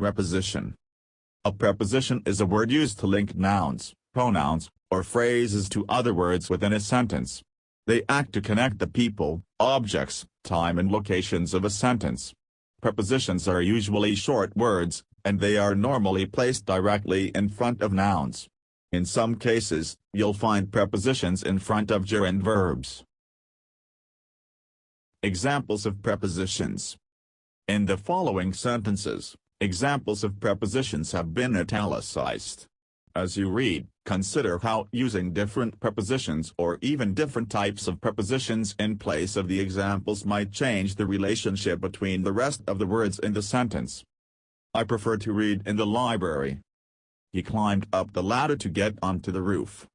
Preposition. A preposition is a word used to link nouns, pronouns, or phrases to other words within a sentence. They act to connect the people, objects, time and locations of a sentence. Prepositions are usually short words, and they are normally placed directly in front of nouns. In some cases, you'll find prepositions in front of gerund verbs. Examples of prepositions. In the following sentences, examples of prepositions have been italicized. As you read, consider how using different prepositions or even different types of prepositions in place of the examples might change the relationship between the rest of the words in the sentence. I prefer to read in the library. He climbed up the ladder to get onto the roof.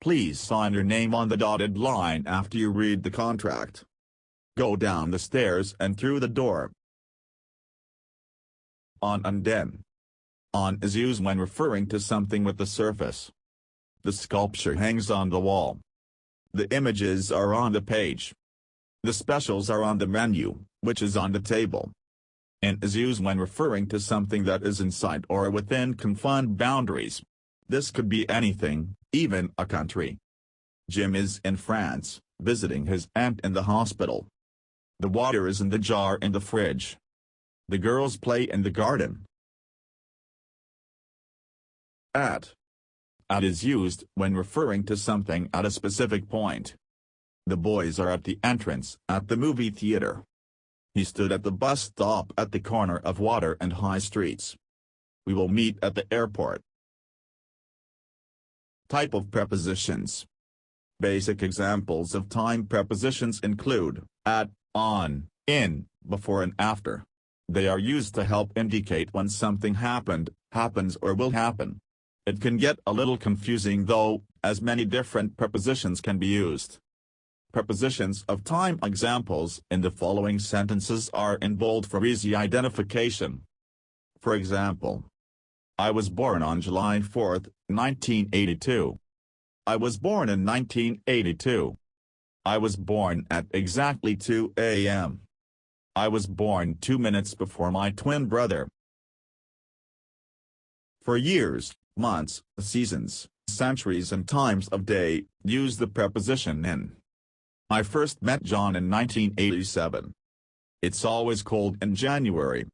Please sign your name on the dotted line after you read the contract. Go down the stairs and through the door. On and den. On is used when referring to something with the surface. The sculpture hangs on the wall. The images are on the page. The specials are on the menu, which is on the table. In is used when referring to something that is inside or within confined boundaries. This could be anything, even a country. Jim is in France, visiting his aunt in the hospital. The water is in the jar in the fridge. The girls play in the garden. At. At is used when referring to something at a specific point. The boys are at the entrance at the movie theater. He stood at the bus stop at the corner of Water and High Streets. We will meet at the airport. Type of prepositions. Basic examples of time prepositions include at, on, in, before and after. They are used to help indicate when something happened, happens or will happen. It can get a little confusing though, as many different prepositions can be used. Prepositions of time examples in the following sentences are in bold for easy identification. For example, I was born on July 4, 1982. I was born in 1982. I was born at exactly 2 a.m. I was born 2 minutes before my twin brother. For years, months, seasons, centuries and times of day, use the preposition in. I first met John in 1987. It's always cold in January.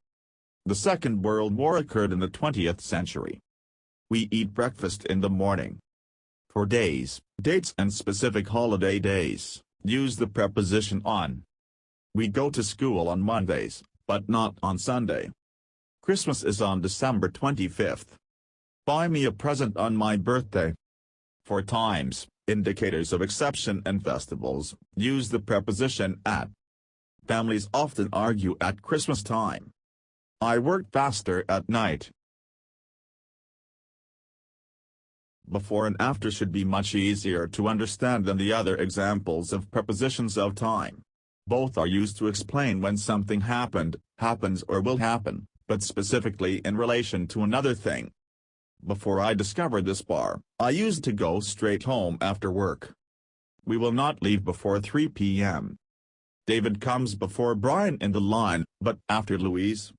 The Second World War occurred in the 20th century. We eat breakfast in the morning. For days, dates and specific holiday days, use the preposition on. We go to school on Mondays, but not on Sunday. Christmas is on December 25th. Buy me a present on my birthday. For times, indicators of exception and festivals, use the preposition at. Families often argue at Christmas time. I work faster at night. Before and after should be much easier to understand than the other examples of prepositions of time. Both are used to explain when something happened, happens or will happen, but specifically in relation to another thing. Before I discovered this bar, I used to go straight home after work. We will not leave before 3 p.m. David comes before Brian in the line, but after Louise.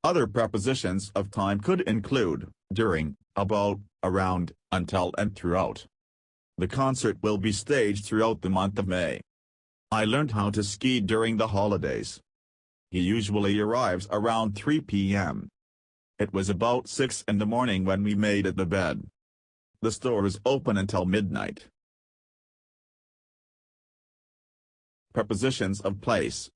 Other prepositions of time could include during, about, around, until and throughout. The concert will be staged throughout the month of May. I learned how to ski during the holidays. He usually arrives around 3 p.m. It was about 6 in the morning when we made it to bed. The store is open until midnight. Prepositions of place.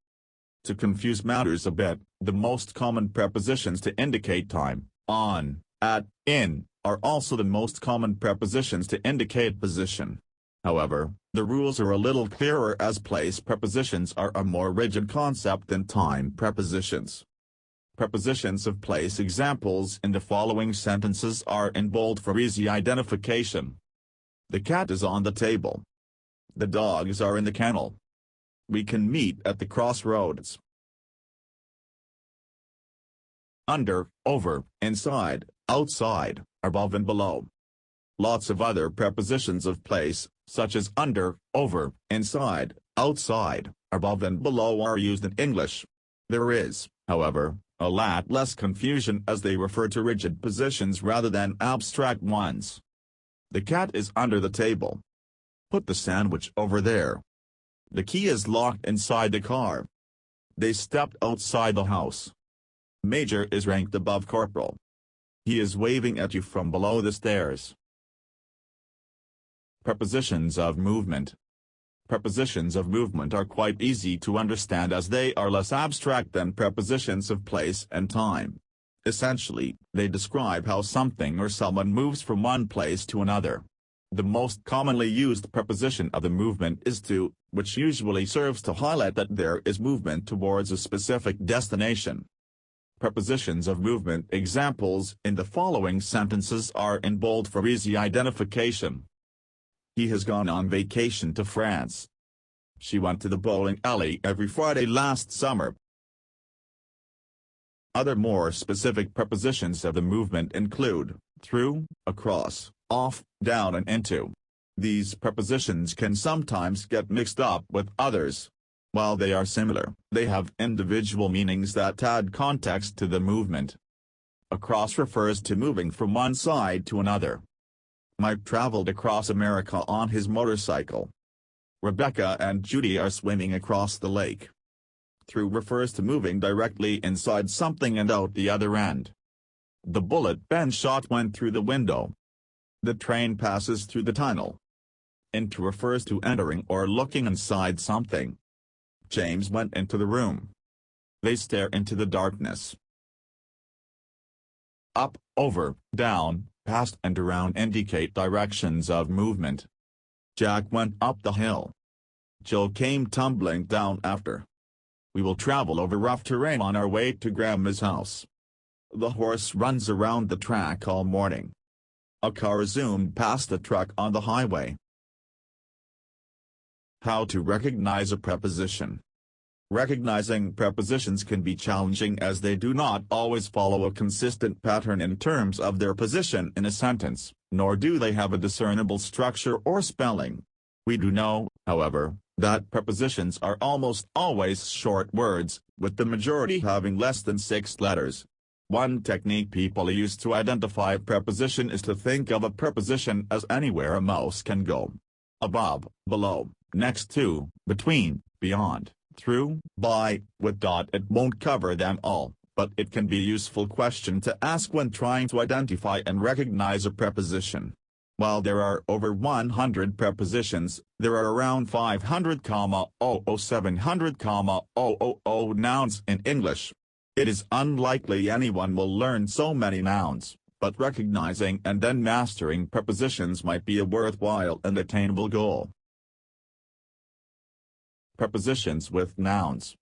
To confuse matters a bit, the most common prepositions to indicate time, on, at, in, are also the most common prepositions to indicate position. However, the rules are a little clearer as place prepositions are a more rigid concept than time prepositions. Prepositions of place examples in the following sentences are in bold for easy identification. The cat is on the table. The dogs are in the kennel. We can meet at the crossroads. Under, over, inside, outside, above and below. Lots of other prepositions of place, such as under, over, inside, outside, above and below are used in English. There is, However, a lot less confusion as they refer to rigid positions rather than abstract ones. The cat is under the table. Put the sandwich over there. The key is locked inside the car. They stepped outside the house. Major is ranked above corporal. He is waving at you from below the stairs. Prepositions of movement. Prepositions of movement are quite easy to understand as they are less abstract than prepositions of place and time. Essentially, they describe how something or someone moves from one place to another. The most commonly used preposition of the movement is to, which usually serves to highlight that there is movement towards a specific destination. Prepositions of movement examples in the following sentences are in bold for easy identification. He has gone on vacation to France. She went to the bowling alley every Friday last summer. Other more specific prepositions of the movement include through, across, off, down and into. These prepositions can sometimes get mixed up with others. While they are similar, they have individual meanings that add context to the movement. Across refers to moving from one side to another. Mike traveled across America on his motorcycle. Rebecca and Judy are swimming across the lake. Through refers to moving directly inside something and out the other end. The bullet Ben shot went through the window. The train passes through the tunnel. Into refers to entering or looking inside something. James went into the room. They stare into the darkness. Up, over, down, past and around indicate directions of movement. Jack went up the hill. Jill came tumbling down after. We will travel over rough terrain on our way to Grandma's house. The horse runs around the track all morning. A car zoomed past a truck on the highway. How to recognize a preposition. Recognizing prepositions can be challenging as they do not always follow a consistent pattern in terms of their position in a sentence, nor do they have a discernible structure or spelling. We do know, however, that prepositions are almost always short words, with the majority having less than 6 letters. One technique people use to identify a preposition is to think of a preposition as anywhere a mouse can go. Above, below, next to, between, beyond, through, by, with dot. It won't cover them all, but it can be a useful question to ask when trying to identify and recognize a preposition. While there are over 100 prepositions, there are around 500, 700, nouns in English. It is unlikely anyone will learn so many nouns, but recognizing and then mastering prepositions might be a worthwhile and attainable goal. Prepositions with nouns.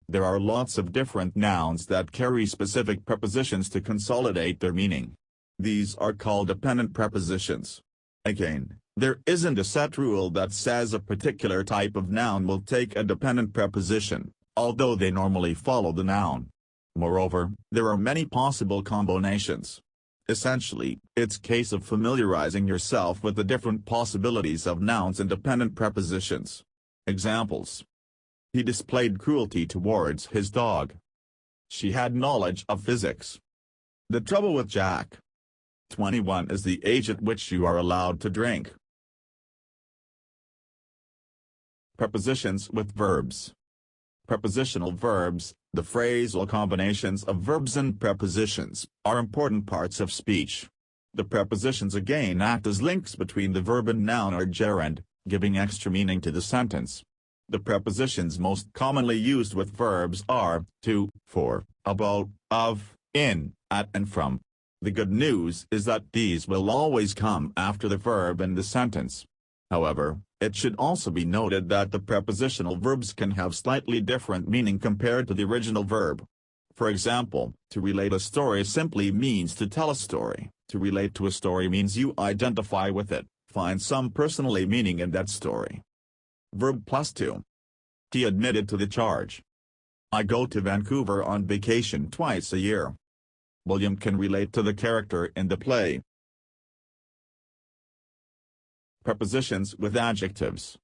There are lots of different nouns that carry specific prepositions to consolidate their meaning. These are called dependent prepositions. Again, there isn't a set rule that says a particular type of noun will take a dependent preposition, although they normally follow the noun. Moreover, there are many possible combinations. Essentially, it's a case of familiarizing yourself with the different possibilities of nouns and dependent prepositions. Examples. He displayed cruelty towards his dog. She had knowledge of physics. The trouble with Jack. 21 is the age at which you are allowed to drink. Prepositions with verbs. Prepositional verbs, the phrasal combinations of verbs and prepositions, are important parts of speech. The prepositions again act as links between the verb and noun or gerund, giving extra meaning to the sentence. The prepositions most commonly used with verbs are to, for, about, of, in, at and from. The good news is that these will always come after the verb in the sentence. However, it should also be noted that the prepositional verbs can have slightly different meaning compared to the original verb. For example, to relate a story simply means to tell a story. To relate to a story means you identify with it, find some personal meaning in that story. Verb plus to. He admitted to the charge. I go to Vancouver on vacation twice a year. William can relate to the character in the play. Prepositions with adjectives.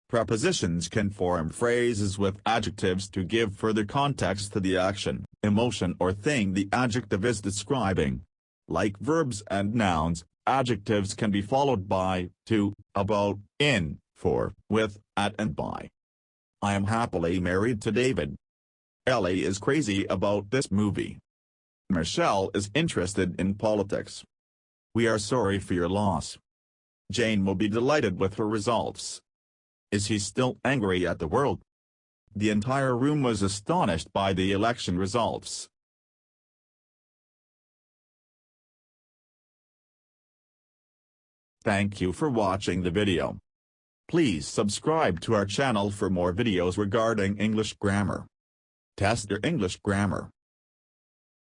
Prepositions can form phrases with adjectives to give further context to the action, emotion or thing the adjective is describing. Like verbs and nouns, adjectives can be followed by, to, about, in, for, with, at and by. I am happily married to David. Ellie is crazy about this movie. Michelle is interested in politics. We are sorry for your loss. Jane will be delighted with her results. Is he still angry at the world? The entire room was astonished by the election results. Thank you for watching the video. Please subscribe to our channel for more videos regarding English grammar. Test your English grammar.